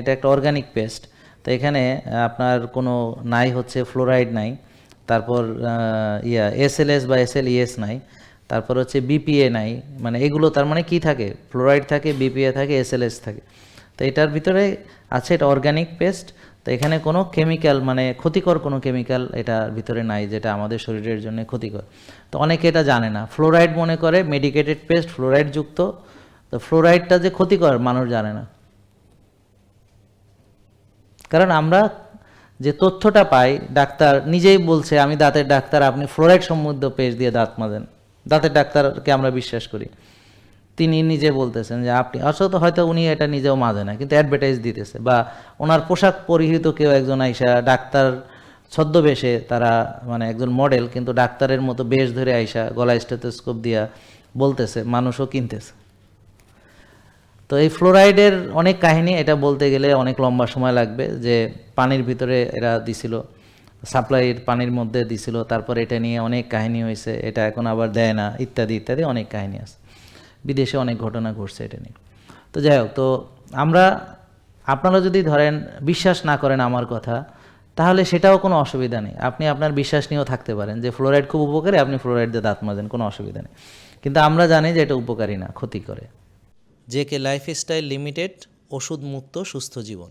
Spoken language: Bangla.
এটা একটা অর্গানিক পেস্ট। তো এখানে আপনার কোনো নাই হচ্ছে ফ্লোরাইড নাই, তারপর এসএলএস বা এসএলইএস নাই, তারপর হচ্ছে বিপিএ নাই। মানে এগুলো তার মানে কি থাকে, ফ্লোরাইড থাকে, বিপিএ থাকে, এসএলএস থাকে। তো এটার ভিতরে আছে, এটা অর্গানিক পেস্ট। তো এখানে কোনো কেমিক্যাল মানে ক্ষতিকর কোনো কেমিক্যাল এটার ভিতরে নাই যেটা আমাদের শরীরের জন্য ক্ষতিকর। তো অনেকে এটা জানে না, ফ্লোরাইড মনে করে মেডিকেটেড পেস্ট ফ্লোরাইড যুক্ত। তো ফ্লোরাইডটা যে ক্ষতিকর মানুষ জানে না, কারণ আমরা যে তথ্যটা পাই, ডাক্তার নিজেই বলছে আমি দাঁতের ডাক্তার, আপনি ফ্লোরাইড সমৃদ্ধ পেস্ট দিয়ে দাঁত মাজেন, দাঁতের ডাক্তারকে আমরা বিশ্বাস করি। তিনি নিজে বলতেছেন যে আপনি আসলে হয়তো উনি এটা নিজেও মাজে না, কিন্তু অ্যাডভার্টাইজ দিতেছে, বা ওনার পোশাক পরিহিত কেউ একজন আইসা ডাক্তার ছদ্মবেশে, তারা মানে একজন মডেল কিন্তু ডাক্তারের মতো বেশ ধরে আইসা গলায় স্টেথোস্কোপ দিয়া বলতেছে, মানুষও কিনতেছে। তো এই ফ্লোরাইডের অনেক কাহিনী, এটা বলতে গেলে অনেক লম্বা সময় লাগবে। যে পানির ভিতরে এরা দিছিল, সাপ্লাইয়ের পানির মধ্যে দিছিল, তারপর এটা নিয়ে অনেক কাহিনী হয়েছে, এটা এখন আবার দেয় না, ইত্যাদি ইত্যাদি অনেক কাহিনী আছে, বিদেশে অনেক ঘটনা ঘটছে এটা নিয়ে। তো যাই হোক, তো আপনারা যদি ধরেন বিশ্বাস না করেন আমার কথা, তাহলে সেটাও কোনো অসুবিধা নেই, আপনি আপনার বিশ্বাস নিয়েও থাকতে পারেন যে ফ্লোরাইড খুব উপকারী, আপনি ফ্লোরাইড দিয়ে দাঁত মাজেন, কোনো অসুবিধা নেই। কিন্তু আমরা জানি যে এটা উপকারী না, ক্ষতি করে। জেকে লাইফস্টাইল লিমিটেড, ওষুধ মুক্ত সুস্থ জীবন।